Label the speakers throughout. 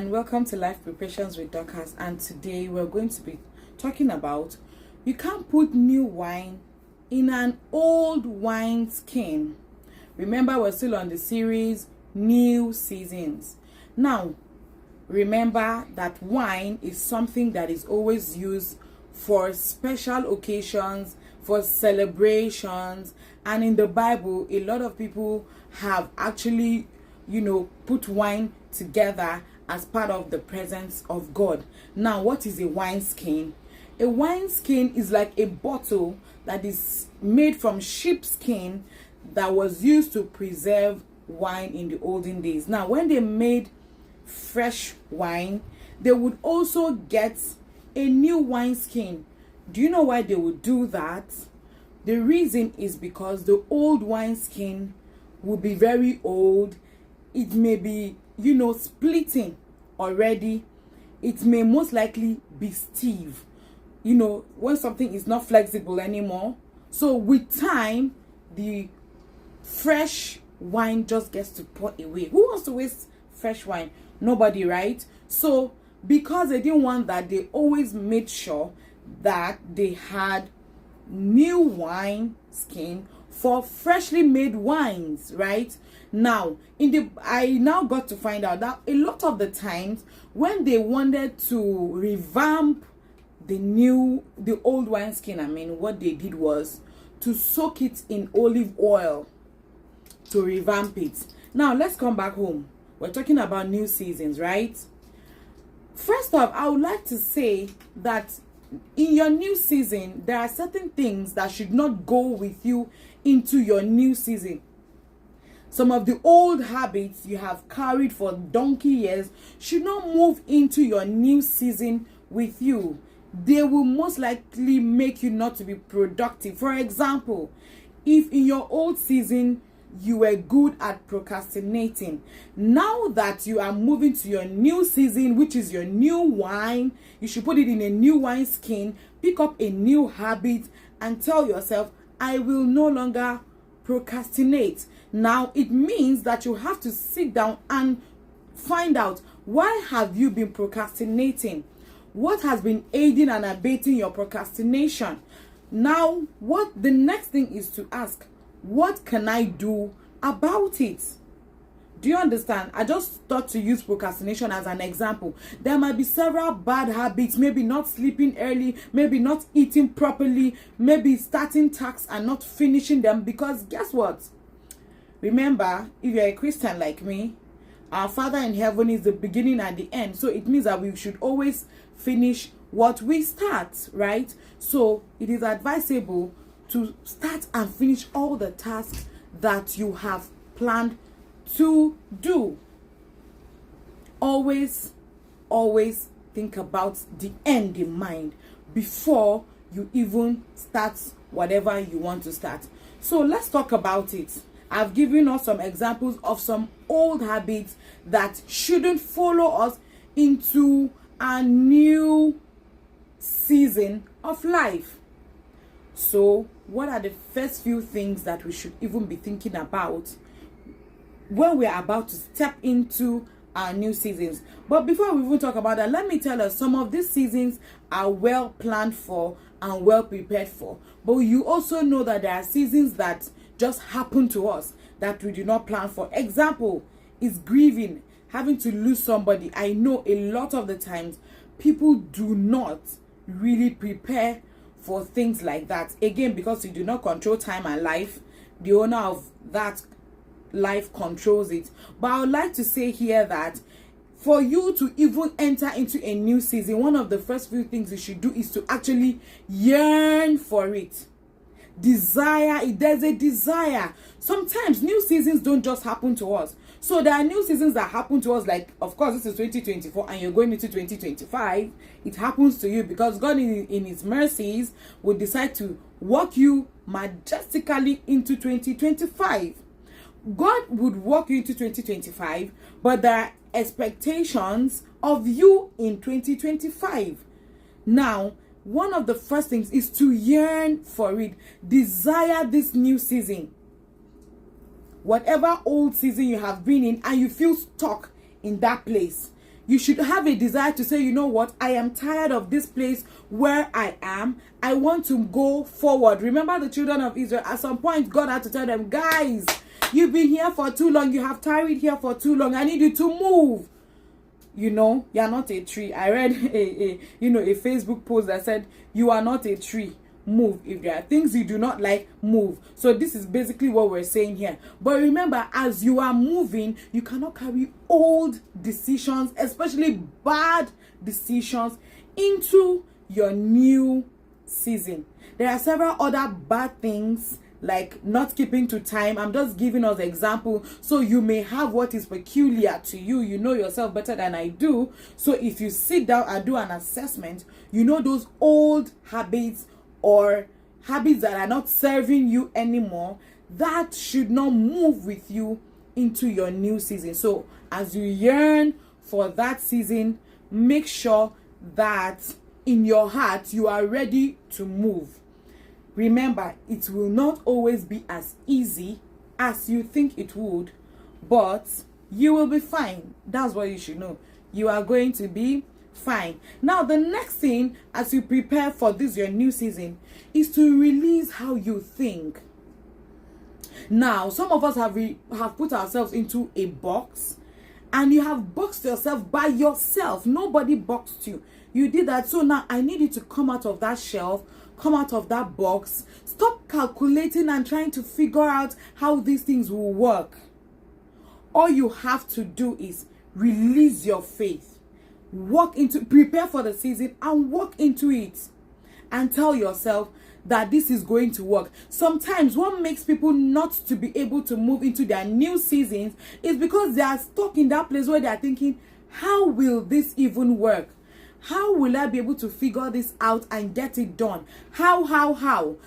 Speaker 1: and welcome to Life Preparations with Dorcas. And today we're going to be talking about you can't put new wine in an old wine skin. Remember, we're still on the series New Seasons. Now, remember that wine is something that is always used for special occasions, for celebrations, and in the Bible, a lot of people have actually, put wine together as part of the presence of God. Now, what is a wine skin? A wine skin is like a bottle that is made from sheepskin that was used to preserve wine in the olden days. Now, when they made fresh wine, they would also get a new wine skin. Do you know why they would do that? The reason is because the old wine skin will be very old. It may be, splitting already. It may most likely be stiff. When something is not flexible anymore. So with time, the fresh wine just gets to pour away. Who wants to waste fresh wine? Nobody, right? So because they didn't want that, they always made sure that they had new wine skin for freshly made wines, right? Now, I now got to find out that a lot of the times when they wanted to revamp the old wine skin, what they did was to soak it in olive oil to revamp it. Now, let's come back home. We're talking about new seasons, right? First off, I would like to say that in your new season, there are certain things that should not go with you into your new season. Some of the old habits you have carried for donkey years should not move into your new season with you. They will most likely make you not to be productive. For example, if in your old season you were good at procrastinating, now that you are moving to your new season, which is your new wine, you should put it in a new wine skin, pick up a new habit and tell yourself, I will no longer procrastinate. Now, it means that you have to sit down and find out, why have you been procrastinating? What has been aiding and abating your procrastination? Now, the next thing is to ask, what can I do about it? Do you understand? I just thought to use procrastination as an example. There might be several bad habits, maybe not sleeping early, maybe not eating properly, maybe starting tasks and not finishing them, because guess what? Remember, if you're a Christian like me, our Father in heaven is the beginning and the end. So it means that we should always finish what we start, right? So it is advisable to start and finish all the tasks that you have planned to do. Always think about the end in mind before you even start whatever you want to start. So let's talk about it. I've given us some examples of some old habits that shouldn't follow us into a new season of life. So, what are the first few things that we should even be thinking about when we are about to step into our new seasons? But before we even talk about that, let me tell us, some of these seasons are well planned for and well prepared for. But you also know that there are seasons that just happen to us that we do not plan for. Example is grieving, having to lose somebody. I know a lot of the times people do not really prepare for things like that. Again, because you do not control time and life, the owner of that life controls it. But I would like to say here that for you to even enter into a new season, one of the first few things you should do is to actually yearn for it. Desire it. There's a desire. Sometimes new seasons don't just happen to us. So there are new seasons that happen to us, like, of course, this is 2024 and you're going into 2025. It happens to you because God in his mercies will decide to walk you majestically into 2025. God would walk you into 2025, but there are expectations of you in 2025. Now, one of the first things is to yearn for it. Desire this new season. Whatever old season you have been in and you feel stuck in that place, you should have a desire to say, you know what, I am tired of this place where I am. I want to go forward. Remember the children of Israel. At some point, God had to tell them, guys, you've been here for too long. You have tarried here for too long. I need you to move. You know, you are not a tree. I read a Facebook post that said, you are not a tree. Move. If there are things you do not like, move. So this is basically what we're saying here. But remember, as you are moving, you cannot carry old decisions, especially bad decisions, into your new season. There are several other bad things, like not keeping to time. I'm just giving us an example, so you may have what is peculiar to you. You know yourself better than I do. So if you sit down and do an assessment, you know those old habits or habits that are not serving you anymore, that should not move with you into your new season. So as you yearn for that season, make sure that in your heart you are ready to move. Remember, it will not always be as easy as you think it would, but you will be fine. That's what you should know. You are going to be fine. Now, the next thing as you prepare for this, your new season, is to release how you think. Now, some of us have put ourselves into a box, and you have boxed yourself by yourself. Nobody boxed you. You did that. So now I need you to come out of that shelf, come out of that box. Stop calculating and trying to figure out how these things will work. All you have to do is release your faith. Prepare for the season and walk into it, and tell yourself that this is going to work. Sometimes what makes people not to be able to move into their new seasons is because they are stuck in that place where they are thinking, how will this even work? How will I be able to figure this out and get it done? How?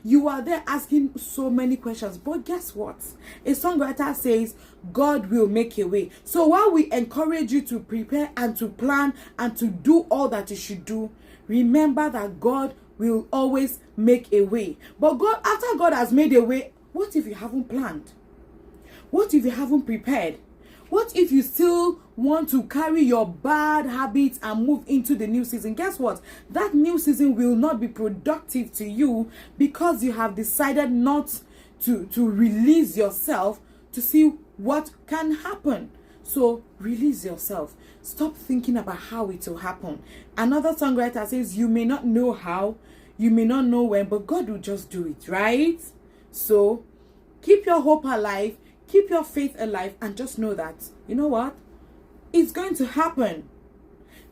Speaker 1: You are there asking so many questions. But guess what? A songwriter says, God will make a way. So while we encourage you to prepare and to plan and to do all that you should do, remember that God will always make a way. But after God has made a way, what if you haven't planned? What if you haven't prepared? What if you still want to carry your bad habits and move into the new season? Guess what? That new season will not be productive to you because you have decided not to release yourself to see what can happen. So release yourself. Stop thinking about how it will happen. Another songwriter says, you may not know how, you may not know when, but God will just do it, right? So keep your hope alive. Keep your faith alive, and just know that, you know what? It's going to happen.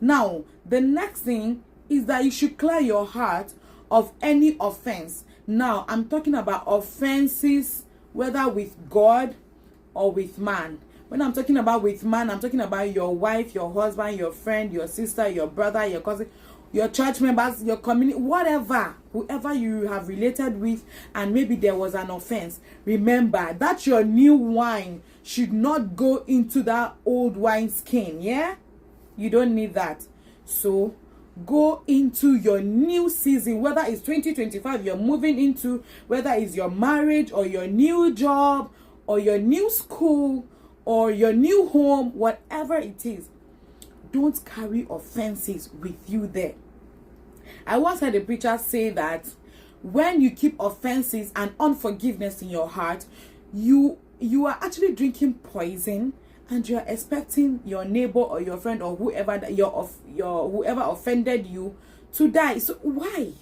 Speaker 1: Now, the next thing is that you should clear your heart of any offense. Now, I'm talking about offenses, whether with God or with man. When I'm talking about with man, I'm talking about your wife, your husband, your friend, your sister, your brother, your cousin, your church members, your community, whoever you have related with, and maybe there was an offense. Remember that your new wine should not go into that old wine skin. Yeah, you don't need that. So go into your new season, whether it's 2025 you're moving into, whether it's your marriage or your new job or your new school or your new home, whatever it is. Don't carry offenses with you there. I once heard a preacher say that when you keep offenses and unforgiveness in your heart, you are actually drinking poison, and you are expecting your neighbor or your friend or whoever whoever offended you to die. So why?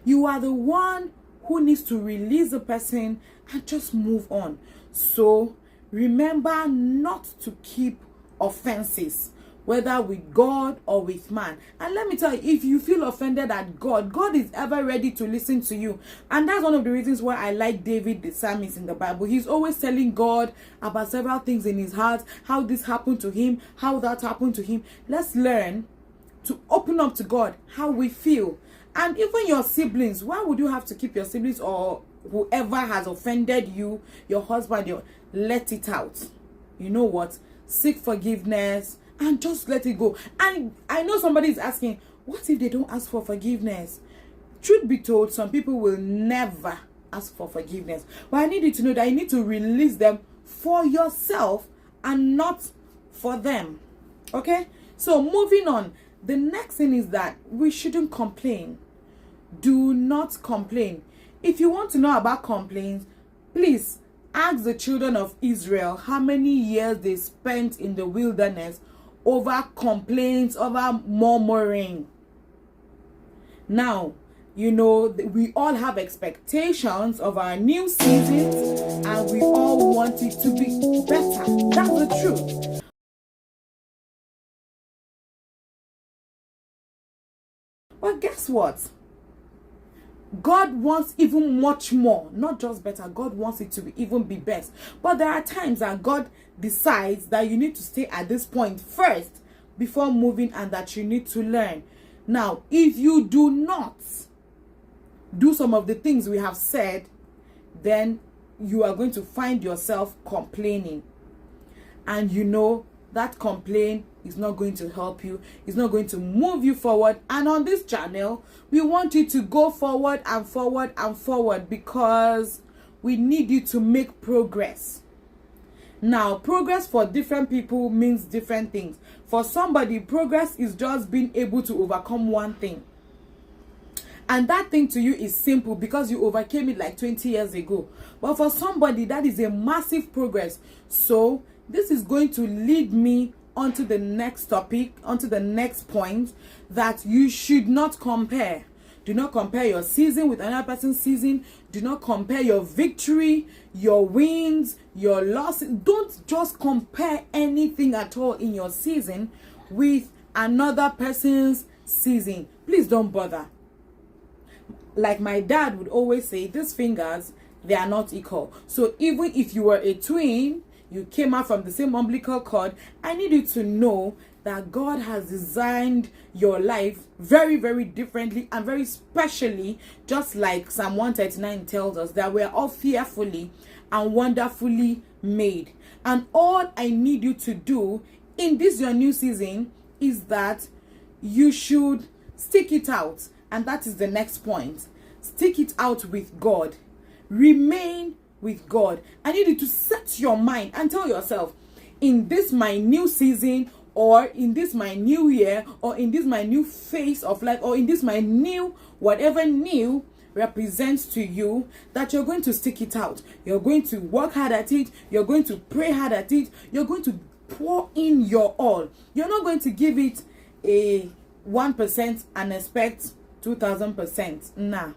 Speaker 1: You are the one who needs to release the person and just move on. So remember not to keep offenses, whether with God or with man. And let me tell you, if you feel offended at God, God is ever ready to listen to you. And that's one of the reasons why I like David, the psalmist in the Bible. He's always telling God about several things in his heart, how this happened to him, how that happened to him. Let's learn to open up to God how we feel. And even your siblings, why would you have to keep your siblings or whoever has offended you, your husband, let it out. You know what? Seek forgiveness and just let it go. And I know somebody is asking, what if they don't ask for forgiveness? Truth be told, some people will never ask for forgiveness. But I need you to know that you need to release them for yourself and not for them. Okay? So moving on, the next thing is that we shouldn't complain. Do not complain. If you want to know about complaints, please ask the children of Israel how many years they spent in the wilderness over complaints, over murmuring. Now, you know, we all have expectations of our new seasons and we all want it to be better. That's the truth. But guess what? God wants even much more, not just better. God wants it to be even be best. But there are times that God decides that you need to stay at this point first before moving, and that you need to learn. Now, if you do not do some of the things we have said, then you are going to find yourself complaining. And you know that complaint is not going to help you. It's not going to move you forward. And on this channel, we want you to go forward and forward and forward, because we need you to make progress. Now, progress for different people means different things. For somebody, progress is just being able to overcome one thing. And that thing to you is simple because you overcame it like 20 years ago. But for somebody, that is a massive progress. So this is going to lead me onto the next topic, onto the next point, that you should not compare. Do not compare your season with another person's season. Do not compare your victory, your wins, your losses. Don't just compare anything at all in your season with another person's season. Please don't bother. Like my dad would always say, these fingers, they are not equal. So even if you were a twin, you came out from the same umbilical cord, I need you to know that God has designed your life very, very differently and very specially, just like Psalm 139 tells us that we are all fearfully and wonderfully made. And all I need you to do in this your new season is that you should stick it out. And that is the next point. Stick it out with God. Remain with God. I need you to set your mind and tell yourself, in this my new season, or in this my new year, or in this my new phase of life, or in this my new, whatever new represents to you, that you're going to stick it out. You're going to work hard at it. You're going to pray hard at it. You're going to pour in your all. You're not going to give it a 1% and expect 2000%. Nah.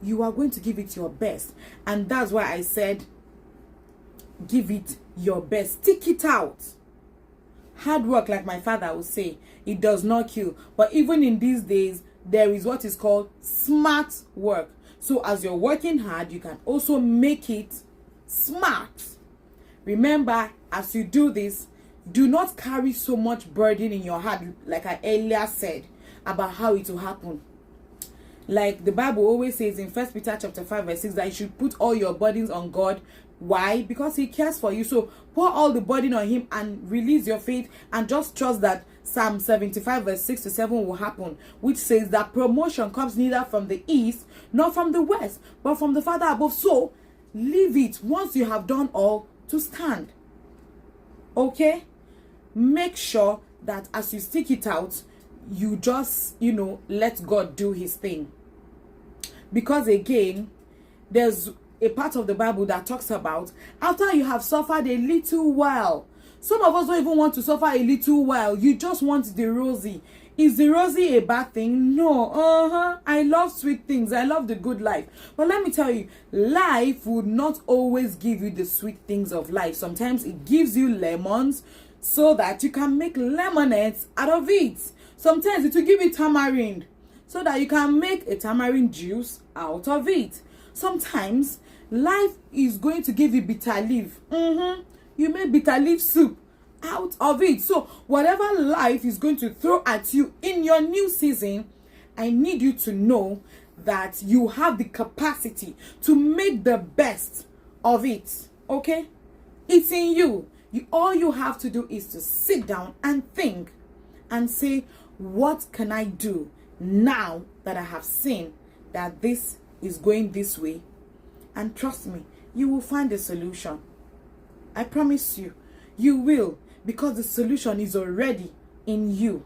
Speaker 1: You are going to give it your best. And that's why I said, give it your best. Stick it out. Hard work, like my father would say, it does not kill. But even in these days, there is what is called smart work. So as you're working hard, you can also make it smart. Remember, as you do this, do not carry so much burden in your heart, like I earlier said, about how it will happen. Like the Bible always says in 1 Peter chapter 5 verse 6 that you should put all your burdens on God. Why? Because he cares for you. So pour all the burden on him and release your faith, and just trust that Psalm 75 verse 6 to 7 will happen, which says that promotion comes neither from the east nor from the west, but from the Father above. So leave it once you have done all to stand. Okay? Make sure that as you stick it out, you just, let God do his thing. Because again, there's a part of the Bible that talks about after you have suffered a little while. Some of us don't even want to suffer a little while. You just want the rosy. Is the rosy a bad thing? No. I love sweet things. I love the good life. But let me tell you, life would not always give you the sweet things of life. Sometimes it gives you lemons so that you can make lemonades out of it. Sometimes it will give you tamarind so that you can make a tamarind juice out of it. Sometimes life is going to give you bitter leaf. You make bitter leaf soup out of it. So whatever life is going to throw at you in your new season, I need you to know that you have the capacity to make the best of it. Okay? It's in you. All you have to do is to sit down and think and say, what can I do now that I have seen that this is going this way? And trust me, you will find a solution. I promise you, you will, because the solution is already in you.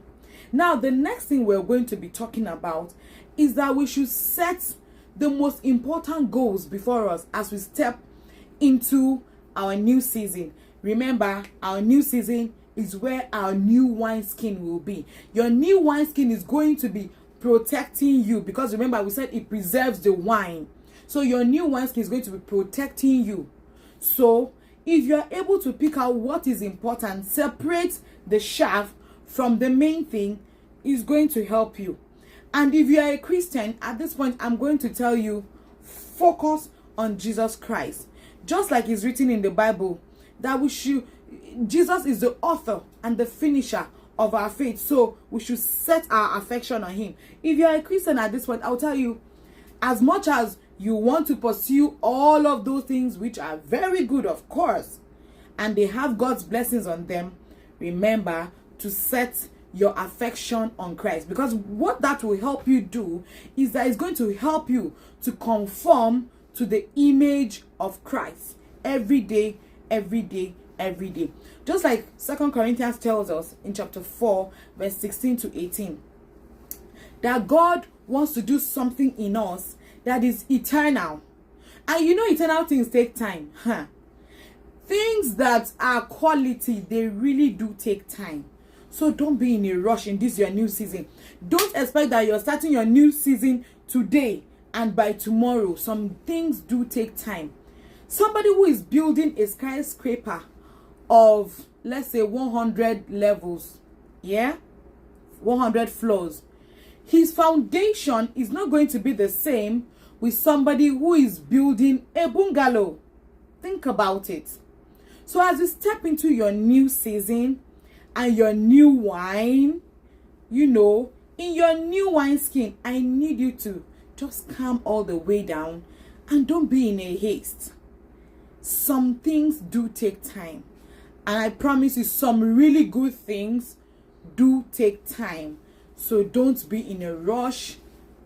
Speaker 1: Now, the next thing we're going to be talking about is that we should set the most important goals before us as we step into our new season. Remember, our new season is where our new wineskin will be. Your new wineskin is going to be protecting you, because remember, we said it preserves the wine. So your new wineskin is going to be protecting you. So if you are able to pick out what is important, separate the chaff from the main thing, is going to help you. And if you are a Christian, at this point, I'm going to tell you, focus on Jesus Christ. Just like it's written in the Bible, that Jesus is the author and the finisher of our faith. So we should set our affection on him. If you are a Christian at this point, I'll tell you, as much as you want to pursue all of those things, which are very good, of course, and they have God's blessings on them, remember to set your affection on Christ. Because what that will help you do is that it's going to help you to conform to the image of Christ every day, every day, every day. Just like 2 Corinthians tells us in chapter 4, verse 16 to 18, that God wants to do something in us that is eternal. And you know, eternal things take time. Things that are quality, they really do take time. So don't be in a rush in this your new season. Don't expect that you're starting your new season today and by tomorrow. Some things do take time. Somebody who is building a skyscraper of, let's say, 100 levels, 100 floors, his foundation is not going to be the same with somebody who is building a bungalow. Think about it. So as you step into your new season and your new wine, in your new wineskin, I need you to just calm all the way down and don't be in a haste. Some things do take time. And I promise you, some really good things do take time. So don't be in a rush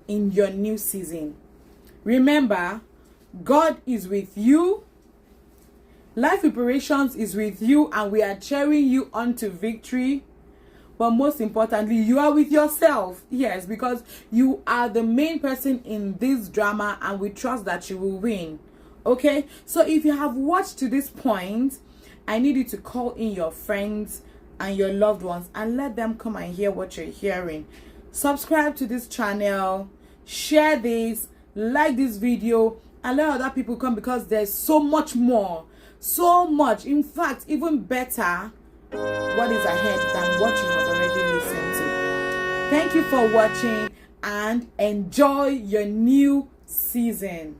Speaker 1: in your new season. Remember, God is with you. Life Preparations is with you, and we are cheering you on to victory. But most importantly, you are with yourself. Yes, because you are the main person in this drama, and we trust that you will win. Okay? So if you have watched to this point, I need you to call in your friends and your loved ones and let them come and hear what you're hearing. Subscribe to this channel, share this, like this video, and let other people come, because there's so much more. So much, in fact, even better, what is ahead than what you have already listened to. Thank you for watching and enjoy your new season.